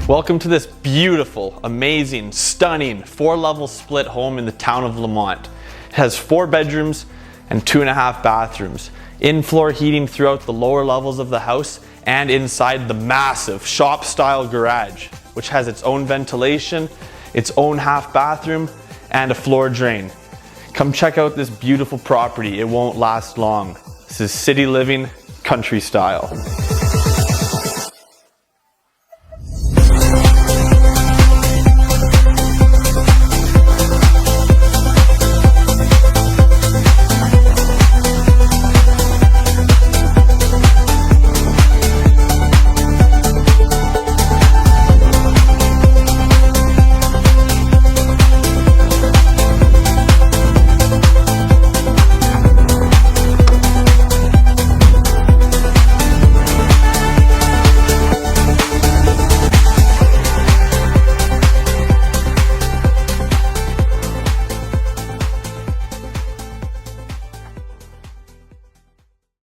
Welcome to this beautiful, amazing, stunning 4-level split home in the town of Lamont. It has 4 bedrooms and 2.5 bathrooms. In-floor heating throughout the lower levels of the house and inside the massive shop-style garage, which has its own ventilation, its own half bathroom, and a floor drain. Come check out this beautiful property. It won't last long. This is city living, country style.